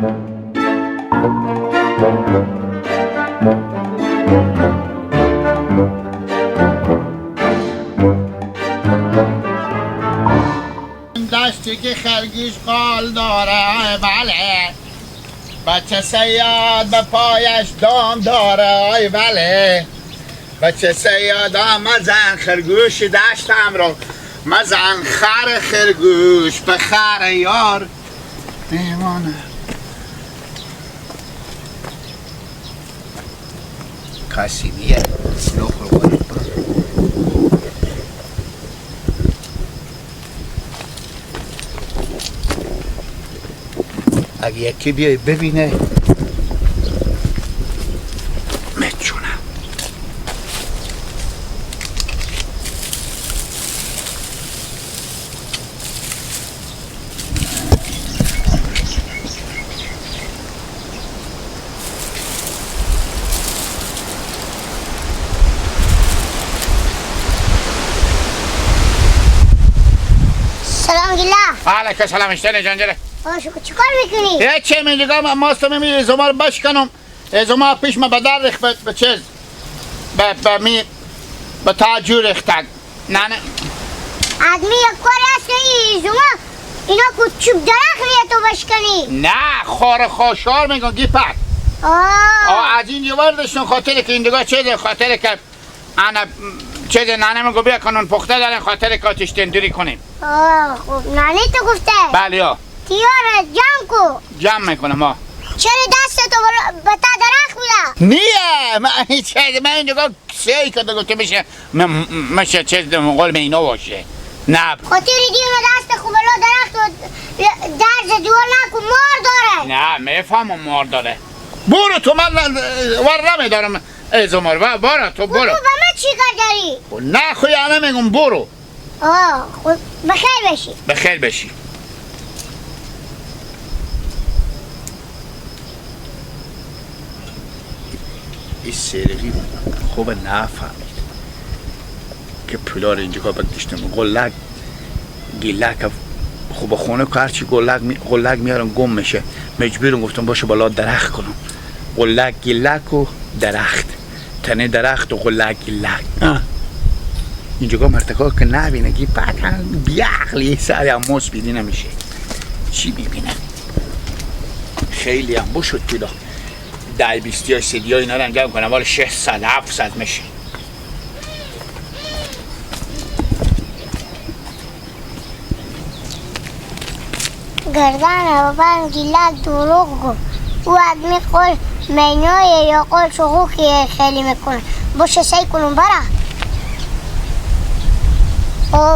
دشتی که خرگیش قال داره بله بچه سیاد به پایش دام داره آی بله بچه سیادا مزن خرگوش دشتم رو مزن خر خرگوش به خر یار دیوانه کسی نیه نخور باید اگه یکی بیای ببینه میچونم سلام گیلا. علیکم سلام اشتنه جانجره آشو چیکار میکنی؟ چه میگم ماست میمی ازما رو بشکنم ازما پیش ما به در ریخ به چیز به تاجور ریختن نه آدمی یک کاری هست که ازما اینا که چوب درخت تو بشکنی نه خار خوشار میگن گیپک از این جوار داشتن خاطر که این دیگه چیز خاطر که انا چیز نانه میگو بیا کنون پخته دارن خاطر که آتش تندوری کنیم خوب نانی تو گفته؟ بله ها تیاره جمع کو جمع میکنم ها چرا دستتو به تا درخت بوده؟ نیه من این دیگه سعی کرده گفته میشه چیز قول مینا باشه نه خاطر دیونه دست خوب بلا درخت و درز دیوار نکو مار داره نه میفهمم مار داره برو تو من ور نمیدارم ازمار برو تو برو به من چی کار داری؟ نه خویانه میگم برو خود بخیر بشی بخیر بشی این سرقی خوب نفهمید که پولار اینجا بگذاشتم گلک گلک خوب خونه که هرچی گلک میارن گم میشه مجبورم گفتم باشه بالا درخت کنم گلک گلک و درخت تنه درخت و گلک گلک اینجا مرتکا که نبینه که پکن بیعقلی سری هم موس بیدی نمیشه چی ببینه خیلی هم بشد پیدا 10-20 یا 30 اینا رو انجام کنم ولی 600-700 میشه گردن بابا گیلک دروغ گو او آدمی قول مینای یا قول شغوکی خیلی میکنه باشه سعی کنم برا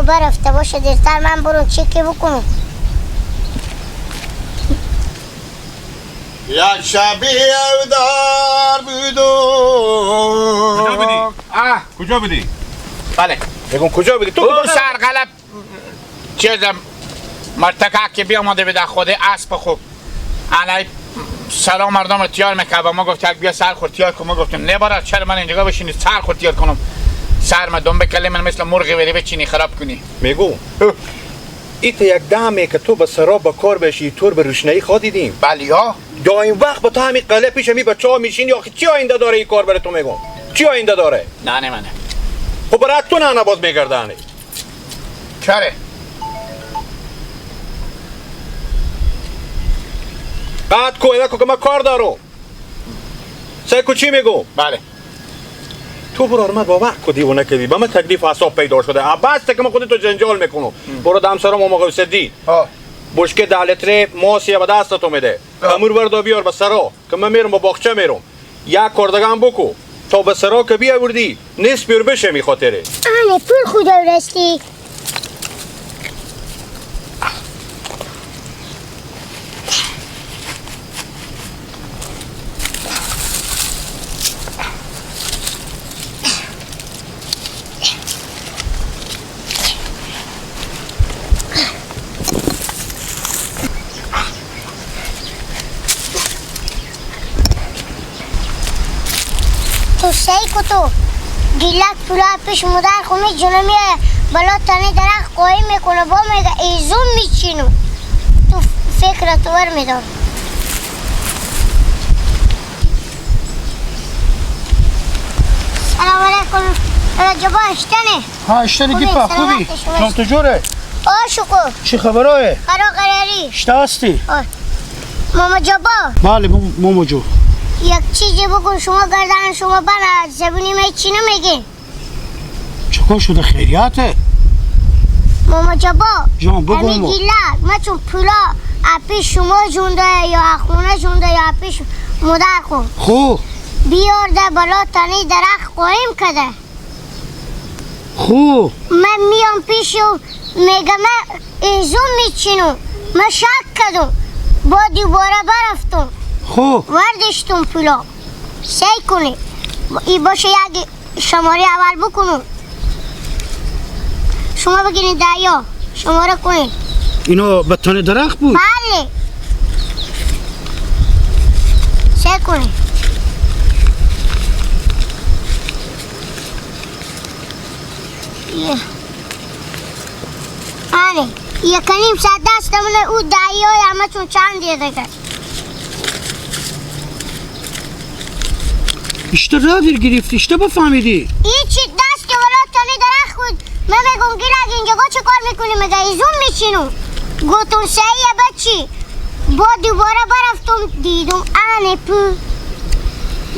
برفته باشه دیرتر من برون چکی بکنم یک شبی دار بودو کجا بودی؟ کجا بودی؟ بله بگم کجا بودی؟ تو سرقلب چیزم مرتکه که بیامده بده خود اسب خوب علی سلام مردم رو تیار میکرد ما گفت یک بیا سر خور تیار کن ما گفتم نه برای چرا من اینجا بشینی سر خور تیار کنم سر مدام بکلی من مثل مرغی بری بچینی خراب کنی میگو ایت یک دمه که تو به سرا با کار بشی طور به روشنایی خودیدیم بلی ها دا این وقت با تو همین قله پیش همی بچه ها میشین یا چی آینده داره این کار بره تو میگم چی آینده داره نه منه خب برای تو نه باز میگردنه چره قد کو اینا که من کار دارو سعی چی میگو بله تو برو من با وقت کدی و نکدی با من تکلیف حساب پیدا شده بس که من خودی تو جنجال میکنم برو دم سرم و موقع سدی بشکه 10 لیتر ماسیه به دست تو میده خمور بردا بیار به سرا که من میرم با باغچه میرم یک کردگان بکو تا به سرا که بیاوردی نصف بیار بشه میخاطره پول خدا رستی تو سعی کو تو گیلک پولا پیش مادر خونه جلو میاد بالا تنه درخت قایم میکنه با میگه ایزون میچینو تو فکر تو ور میدار سلام علیکم رجبا اشتنه ها اشتنه گیپا خوبی؟ جان تو جوره؟ شکو چی خبرهای؟ قراری اشتا هستی؟ ماما جبا بله ماما جو یک چیزی بگو شما گردن شما بنا زبونی می چی نمیگین چکار شده خیریاته؟ ماما جبا جان بگو امی گیلا ما چون پولا اپی شما جونده یا خونه جونده یا اپی مادر کن خوب بیارده بالا تنی درخت قایم کده خوب من میام پیش و میگم من ایزون میچینم من شک کدم با دوباره برفتم خوب وردشتم پولا سی کنی این باشه یک شماره اول بکنم شما بگیرید دریا شماره کنید اینو به تن درخت بود؟ بله سی کنید آره یک نیم ساعت دست منه او دریای همه چون چند دیده کرد اشتا را دیر گرفتی اشتا بفهمیدی این چی دست که ولا تانی درخت بود من میگم گیرک اینجا چه کار میکنی میگه ایزون میچینم گفتم سعیه بچی با دوباره برفتم دیدم آنه پو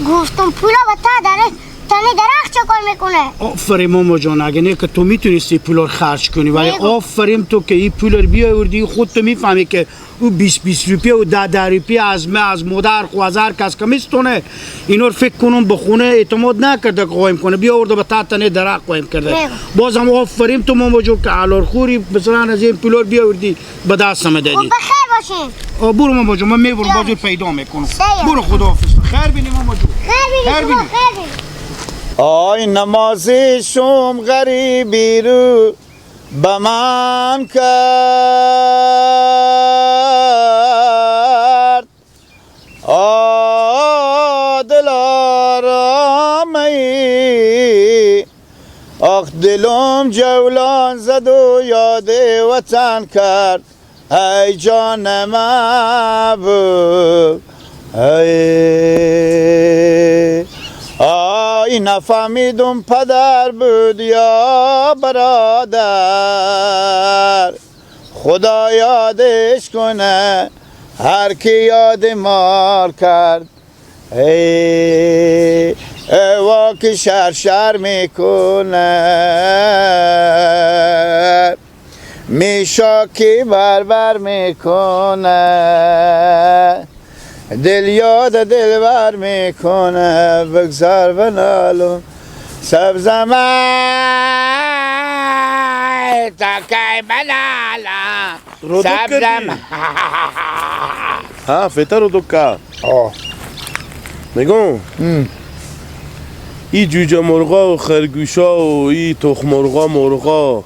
گفتم پولا با تا داره تانی درخت چه کار میکنه آفرین ماما جان اگه نه که تو میتونستی پولا رو خرج کنی ولی آفرین تو که این پولا رو بیاوردی خود تو میفهمی که او 20 روپیه و 10 روپیه از مادر خو از هر کس که میستونه اینا رو فکر کنم به خونه اعتماد نکرده که قایم کنه بیاورده به تا تنه درخت قایم کرده بازم آفرین تو ماما جان که علار خوری بسران از این پولا رو بیاوردی به دستم دادی خب بخیر باشین برو ماما جان من میبرم بازو پیدا میکنم برو خداحافظ خیر بینی ماما جان خیر بینی آی نمازی شوم غریبی رو به من کرد دلارامی آخ دلم جولان زد و یاد وطن کرد ای جان محبوب ای آی نفهمیدم پدر بود یا برادر خدا یادش کنه هر کی یاد مار کرد ای واقع شر میکنه میشاکی بر میکنه دل یاد دلبر میکنه بگذار بنالم سبزم تا که بنالم سبزم ها فتا رو دکا میگم ای جوجه مرغا و خرگوشا و ای تخم مرغا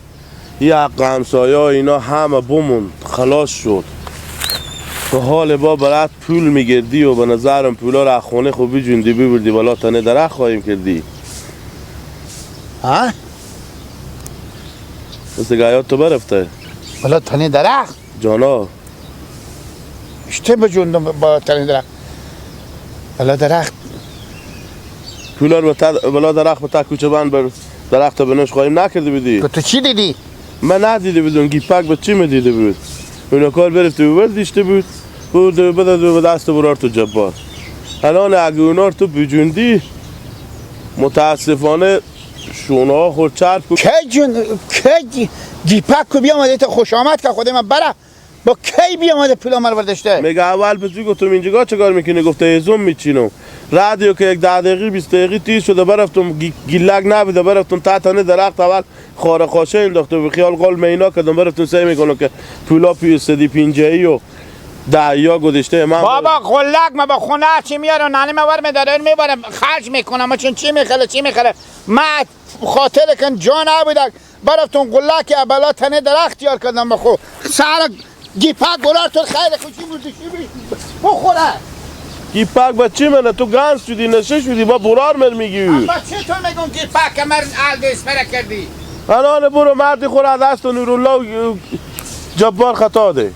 ای حق همسایا اینا همه بموند خلاص شد به حال با برات پول میگردی و به نظرم پولا را خونه خوبی جوندی ببردی بالا تنه درخت خواهیم کردی ها؟ مثل گایات تو برفته بالا تنه درخت؟ جانا اشته بجوندم با تنه درخت بالا درخت پولا رو بالا درخت به تا کوچه بند بر درخت بنوش خواهیم نکرده بودی تو چی دیدی؟ من ندیده بودم گیپک به چی میدیده بود اونو کار برفته بود دیشته بود بده به دست برار تو جبار الان اگه اونا رو تو بجوندی متاسفانه شونه ها خود چرد کن که گیپک کو بیامده تا خوش آمد که خودم بره با کی بیامده پولا من برداشته میگه اول به تو گفتم اینجا چه کار میکنی گفته ایزون میچینم رادیو که یک 10 دقیقه 20 دقیقه تیز شده برفتم گیلک نبوده برفتم تا تنه درخت اول خاره خاشه انداخته و خیال قال مینا کردم برفتم سعی میکنم که پولا پیستدی پینجه‌ای و دعیا گذشته من بابا غلق ما با خونه چی میاره نانی مور میداره میبرم خرج میکنم چون چی میخره ما خاطر کن جا نبودک برفتون غلق که ابلا تنه درخت یار کردم بخو سر گیپک گلار تو خیلی خوشی بودی بخوره گیپک با چی منه تو گنس شدی نشه شدی با برار من میگی با چی تو میگم گیپک که من دست پره کردی الان برو مردی خوره دست و نورالله و جبار خطا ده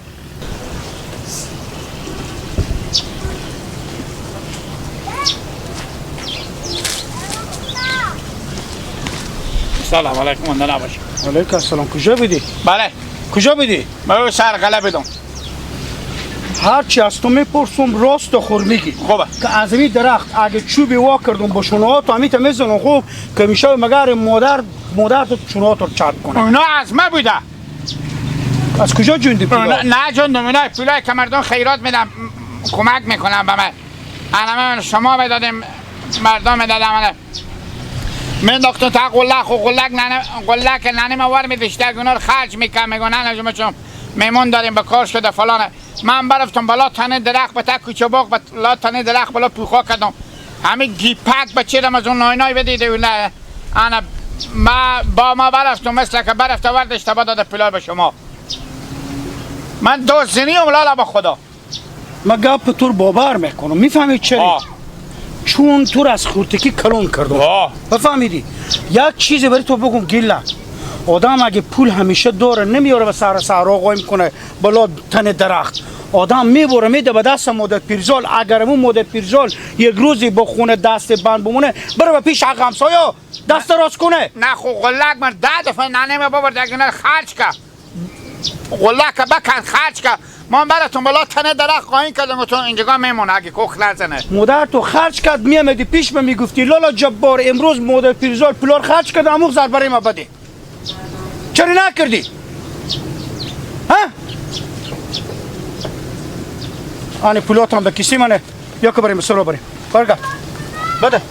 سلام علیکم منده نباشی. علیکم السلام. کجا بودی؟ بله کجا بودی؟ من سر قلعه بدم. هر چی از تو میپرسم راست و خور میگی. خوبه که از این درخت اگه چوبی وا کردم با شونهات همیت میزنم خوب که میشه مگر مادر تو شونهات رو چرب کنه. اونا از ما بوده. از کجا جوندی پولا؟ نه جوندم، اونا پولای که مردم خیرات میدم کمک میکنم به من. انا شما میدادیم مردم میدادم. من دکتر تا قلک نانی ما ور میداشته اونا رو خرج میکنم میگن نه چون میمون داریم به کار شده فلانه. من برفتم بالا تنه درخت به تا کوچه باغ بالا تنه درخت بالا پوخا کردم. همین گیپک بچیدم از اون ناینای بدیده انا ما برفتم مثل که برفته ورد اشتباه داده پولای به شما. من دوست زنی و لالا به خدا. من گپ تو رو باور میکنم. میفهمی چرا؟ چون تو رو از خورتکی کلون کردم. بفهمیدی؟ یک چیزی برای تو بگم گیلا. آدم اگه پول همیشه داره نمیاره به سر صحرا قایم کنه بالا تن درخت. آدم میبره میده به دست مادر پیرزال. اگر اون مادر پیرزال یک روزی با خونه دست بند بمونه بره به پیش حق همسایا دست راست کنه. نه خو قلک من 10 دفعه نانه ببرد اگه نه خرج که قلک بکن خرج که ما براتون بالا تنه درخت قایم کردم تو اینجا میمونه اگه کوخ نزنه. مادر تو خرج کرد میامدی پیش من میگفتی لالا جبار امروز مادر پیرزال پولار خرج کرد امو زر برای ما بده. چرا نکردی؟ ها؟ آنی پولات هم به کسی منه. بیا که بریم سرو بریم. برگرد. بده.